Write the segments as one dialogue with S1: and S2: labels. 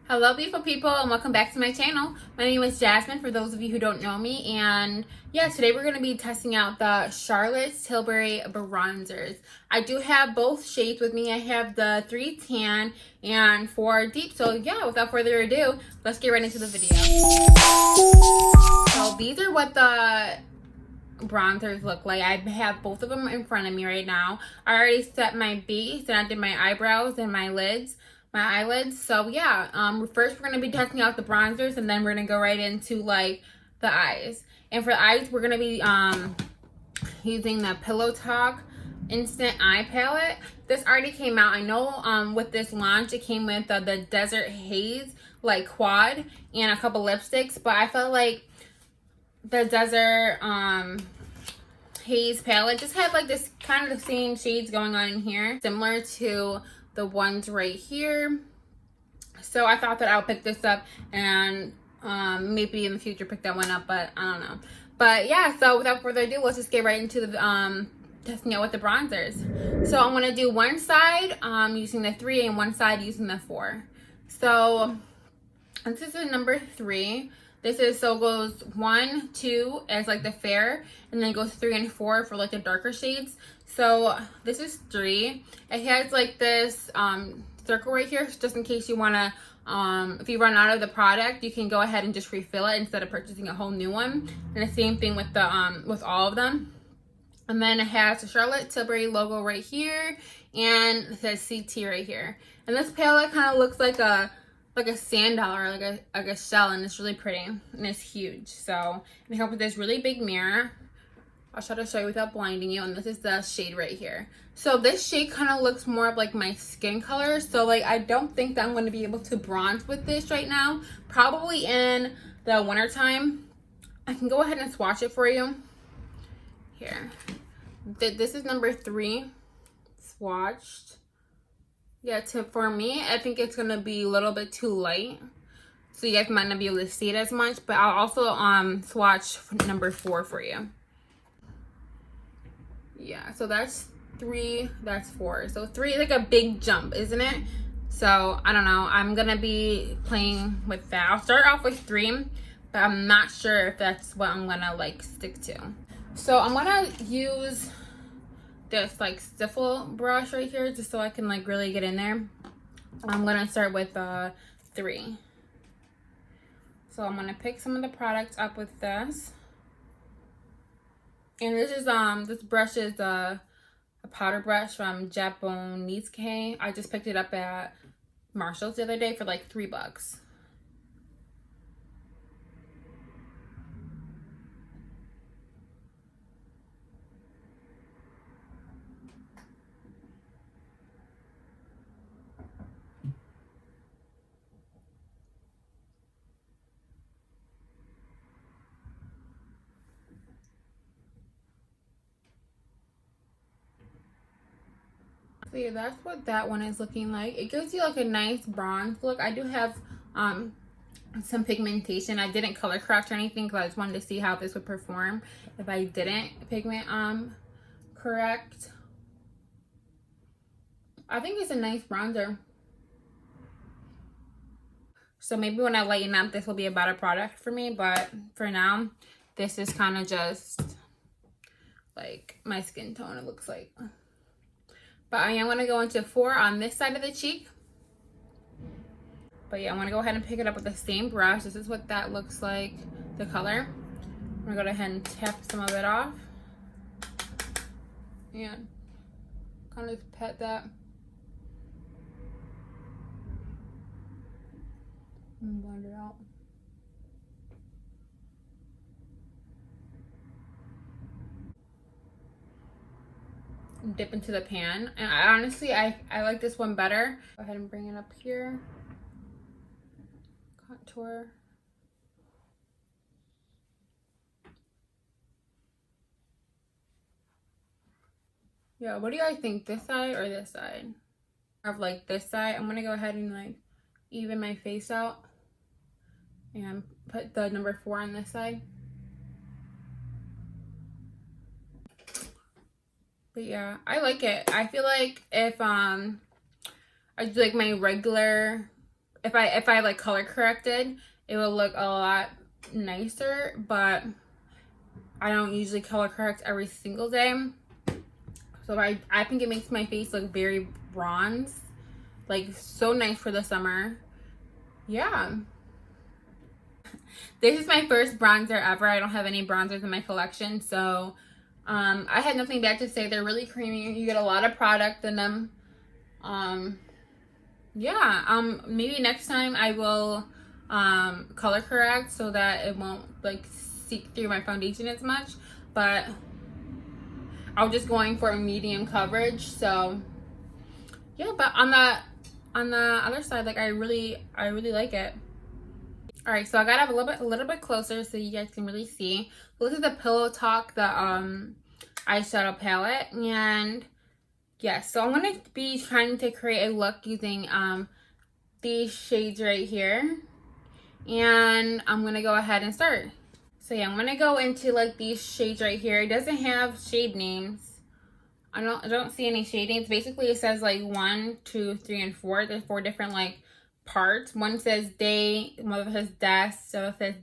S1: Hello beautiful people and welcome back to my channel. My name is Jasmine for those of you who don't know me, and yeah, today we're going to be testing out the Charlotte's Tilbury bronzers. I do have both shades with me. I have the 3 tan and 4 deep. So yeah, without further ado, let's get right into the video. So these are what the bronzers look like. I have both of them in front of me right now. I already set my base and I did my eyebrows and my eyelids. So yeah, first we're gonna be testing out the bronzers, and then we're gonna go right into like the eyes. And for the eyes, we're gonna be using the Pillow Talk Instant Eye Palette. This already came out. I know with this launch it came with the Desert Haze like quad and a couple lipsticks, but I felt like the Desert Haze palette just had like this kind of the same shades going on in here, similar to the ones right here. So I thought that I'll pick this up and maybe in the future pick that one up, but I don't know. But yeah, so without further ado, let's just get right into the testing out with the bronzers. So I'm gonna do one side using the 3 and one side using the 4. So this is the number 3. This is, so it goes 1, 2 as like the fair, and then it goes 3 and 4 for like the darker shades. So this is 3. It has like this circle right here, just in case you want to, if you run out of the product, you can go ahead and just refill it instead of purchasing a whole new one. And the same thing with the with all of them. And then it has the Charlotte Tilbury logo right here, and it says CT right here. And this palette kind of looks like a sand dollar, like a shell, and it's really pretty and it's huge. So it comes with this really big mirror. I'll try to show you without blinding you, and this is the shade right here. So this shade kind of looks more of like my skin color, so like I don't think that I'm going to be able to bronze with this right now. Probably in the winter time. I can go ahead and swatch it for you here. This is number 3 swatched. Yeah, for me, I think it's gonna be a little bit too light, so you guys might not be able to see it as much. But I'll also swatch number 4 for you. Yeah, so that's 3, that's 4. So 3 is like a big jump, isn't it? So I don't know. I'm gonna be playing with that. I'll start off with 3, but I'm not sure if that's what I'm gonna like stick to. So I'm gonna use this like stiffle brush right here just so I can like really get in there. I'm gonna start with 3. So I'm gonna pick some of the products up with this. And this is this brush is a powder brush from Japanese. I just picked it up at Marshall's the other day for like $3. So yeah, that's what that one is looking like. It gives you like a nice bronze look. I do have some pigmentation. I didn't color correct or anything because I just wanted to see how this would perform if I didn't pigment correct. I think it's a nice bronzer. So maybe when I lighten up, this will be a better product for me, but for now, this is kind of just like my skin tone, it looks like. But I am going to go into 4 on this side of the cheek. But yeah, I'm going to go ahead and pick it up with the same brush. This is what that looks like, the color. I'm going to go ahead and tap some of it off. And kind of pet that. And blend it out. Dip into the pan, and I like this one better. Go ahead and bring it up here. Contour. Yeah, what do you guys think, this side or this side? Of like this side. I'm gonna go ahead and like even my face out and put the number 4 on this side. But yeah, I like it. I feel like if I do like my regular if I like color corrected, it will look a lot nicer, but I don't usually color correct every single day. So I think it makes my face look very bronze. Like so nice for the summer. Yeah. This is my first bronzer ever. I don't have any bronzers in my collection, so I had nothing bad to say. They're really creamy. You get a lot of product in them. Yeah, maybe next time I will color correct so that it won't like seep through my foundation as much, but I was just going for a medium coverage. So yeah, but on the other side, like I really like it. All right, so I got up a little bit closer so you guys can really see. So this is the Pillow Talk, the eyeshadow palette, and yes, so I'm gonna be trying to create a look using these shades right here, and I'm gonna go ahead and start. So yeah, I'm gonna go into like these shades right here. It doesn't have shade names. I don't see any shade names. Basically, it says like 1, 2, 3, and 4. There's 4 different like parts. One says day, one says desk, so it says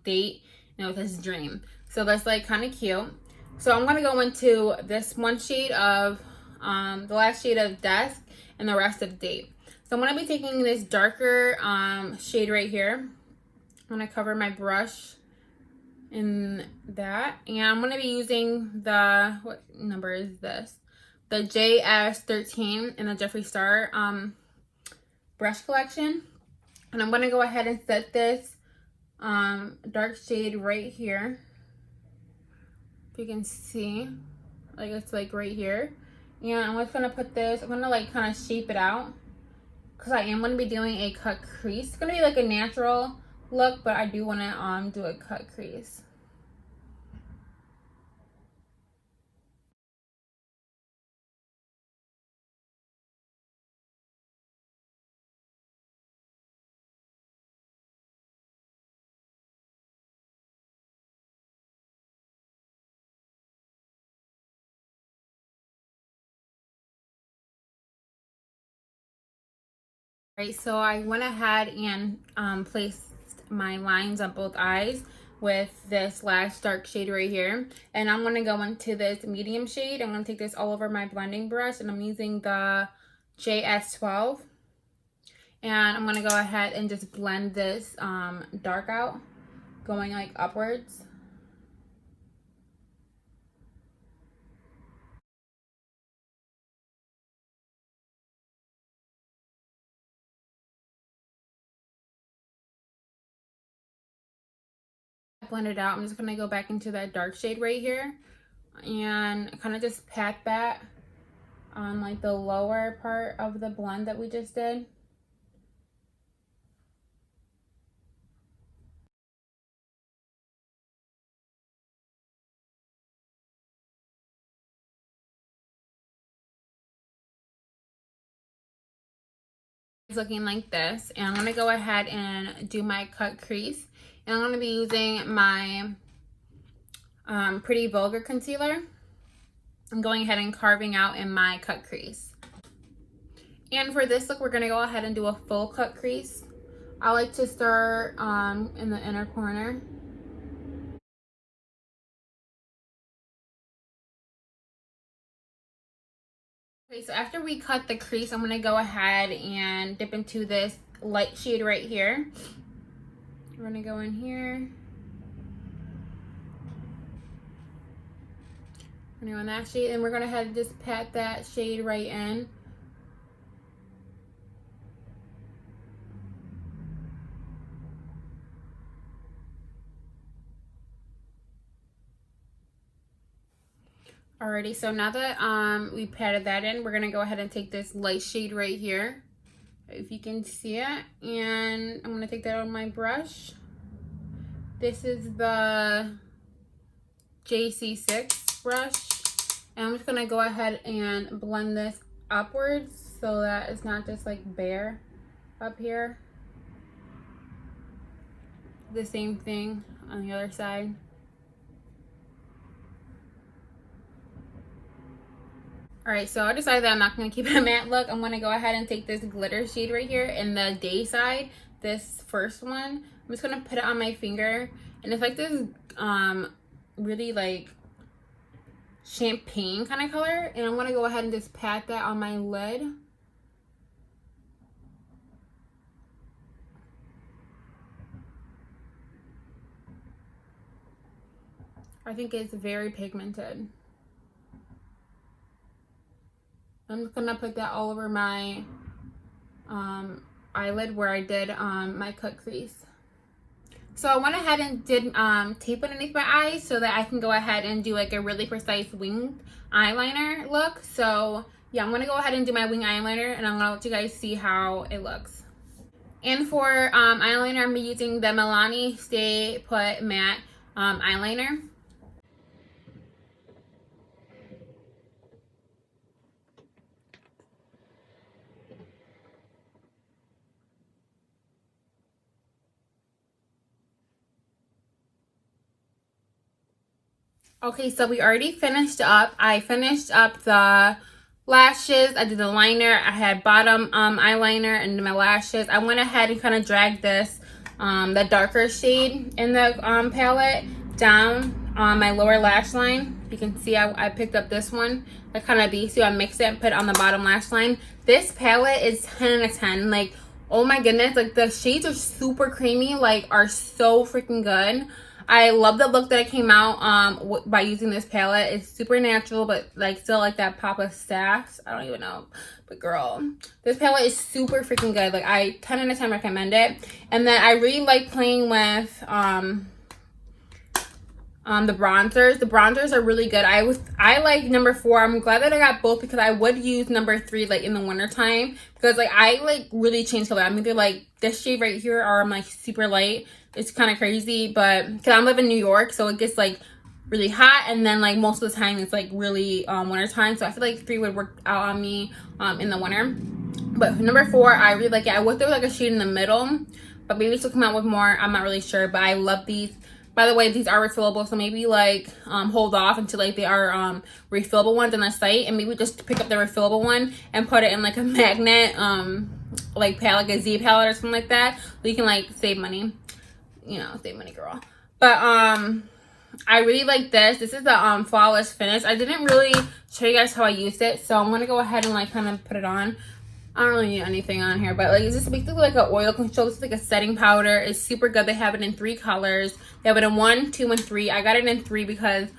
S1: date, and it says dream. So that's like kind of cute. So I'm gonna go into this one shade of the last shade of desk and the rest of date. So I'm gonna be taking this darker shade right here. I'm gonna cover my brush in that, and I'm gonna be using the, what number is this, the JS13 in the Jeffree Star brush collection. And I'm gonna go ahead and set this dark shade right here, if you can see, like it's like right here. And I'm just gonna put this, I'm gonna like kind of shape it out because I am gonna be doing a cut crease. It's gonna be like a natural look, but I do want to do a cut crease. Right, so I went ahead and placed my lines on both eyes with this last dark shade right here, and I'm going to go into this medium shade. I'm going to take this all over my blending brush, and I'm using the JS12, and I'm going to go ahead and just blend this dark out, going like upwards. Blend it out. I'm just going to go back into that dark shade right here and kind of just pat that on like the lower part of the blend that we just did. It's looking like this, and I'm going to go ahead and do my cut crease, and I'm going to be using my Pretty Vulgar concealer. I'm going ahead and carving out in my cut crease. And for this look, we're going to go ahead and do a full cut crease. I like to start in the inner corner. Okay, so after we cut the crease, I'm going to go ahead and dip into this light shade right here. We're going to go in here. We're going to go in that shade, and we're going to head just pat that shade right in. Alrighty, so now that we patted that in, we're gonna go ahead and take this light shade right here, if you can see it, and I'm gonna take that on my brush. This is the JC6 brush, and I'm just gonna go ahead and blend this upwards so that it's not just like bare up here. The same thing on the other side. All right, so I decided that I'm not going to keep it a matte look. I'm going to go ahead and take this glitter shade right here in the day side, this first one. I'm just going to put it on my finger, and it's like this really like champagne kind of color, and I'm going to go ahead and just pat that on my lid. I think it's very pigmented. I'm just gonna put that all over my eyelid where I did my cut crease. So I went ahead and did tape underneath my eyes so that I can go ahead and do like a really precise winged eyeliner look. So yeah, I'm gonna go ahead and do my wing eyeliner, and I'm gonna let you guys see how it looks. And for eyeliner, I'm using the Milani Stay Put Matte eyeliner. Okay, so we already finished up. I finished up the lashes. I did the liner. I had bottom eyeliner and my lashes. I went ahead and kind of dragged this, the darker shade in the palette down on my lower lash line. You can see I picked up this one. I kind of these two. I mixed it and put it on the bottom lash line. This palette is 10 out of 10. Like, oh my goodness. Like, the shades are super creamy. Like, are so freaking good. I love the look that it came out by using this palette. It's super natural, but like still like that pop of sass. I don't even know, but girl, this palette is super freaking good. Like, I 10 out of 10 recommend it. And then I really like playing with the bronzers. The bronzers are really good. I like number 4. I'm glad that I got both because I would use number 3 like in the winter time, because like I like really change color. I'm either like this shade right here, or I'm like super light. It's kind of crazy, but because I live in New York, so it gets like really hot, and then like most of the time it's like really winter time. So I feel like 3 would work out on me in the winter. But number 4, I really like it. I wish there was like a shade in the middle, but maybe this will come out with more. I'm not really sure, but I love these. By the way, these are refillable, so maybe like hold off until like they are refillable ones on the site, and maybe just pick up the refillable one and put it in like a magnet like palette, like a Z palette or something like that, so you can like save money. You know, save money, girl. But I really like this. This is the flawless finish. I didn't really show you guys how I used it, so I'm gonna go ahead and like kind of put it on. I don't really need anything on here, but like it's just basically like an oil control. This is like a setting powder. It's super good. They have it in 3 colors. They have it in 1, 2, and 3. I got it in 3 because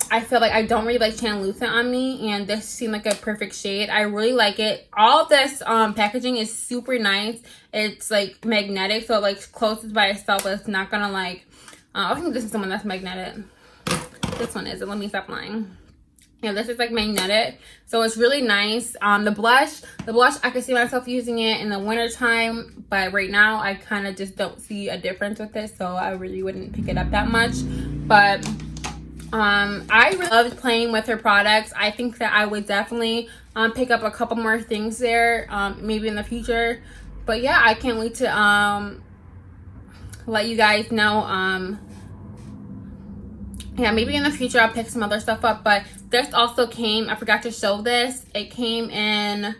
S1: I feel like I don't really like translucent on me, and this seemed like a perfect shade. I really like it. All this packaging is super nice. It's like magnetic, so it like closes by itself, but it's not gonna like I think this is the one that's magnetic. This one is. Let me stop lying. Yeah, this is like magnetic, so it's really nice. The blush I could see myself using it in the winter time, but right now I kind of just don't see a difference with it, so I really wouldn't pick it up that much. But I really loved playing with her products. I think that I would definitely pick up a couple more things there, maybe in the future. But yeah, I can't wait to let you guys know. Yeah, maybe in the future I'll pick some other stuff up. But this also came, I forgot to show this. It came in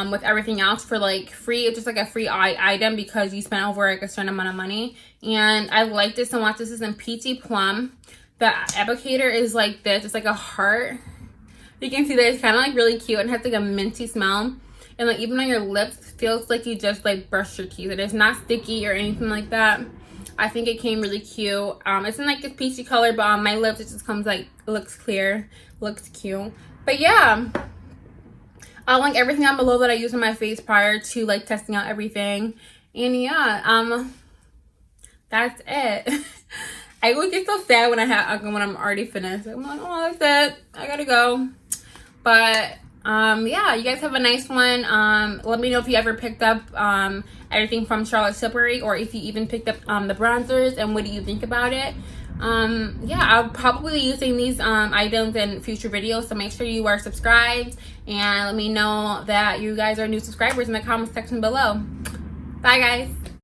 S1: with everything else for like free. It's just like a free item because you spent over like a certain amount of money. And I like this so much. This is in Peachy Plum. The applicator is like this. It's like a heart. You can see that it's kind of like really cute and has like a minty smell. And like even on your lips, it feels like you just like brushed your teeth. It is not sticky or anything like that. I think it came really cute. It's in like this peachy color, but on my lips it just comes like, it looks clear, looks cute. But yeah, I'll link everything down below that I used on my face prior to like testing out everything. And yeah, that's it. I always get so sad when I'm already finished. I'm like, oh, that's it. I gotta go. But yeah, you guys have a nice one. Let me know if you ever picked up everything from Charlotte Tilbury, or if you even picked up the bronzers, and what do you think about it. Yeah, I'll probably be using these items in future videos, so make sure you are subscribed, and let me know that you guys are new subscribers in the comment section below. Bye guys.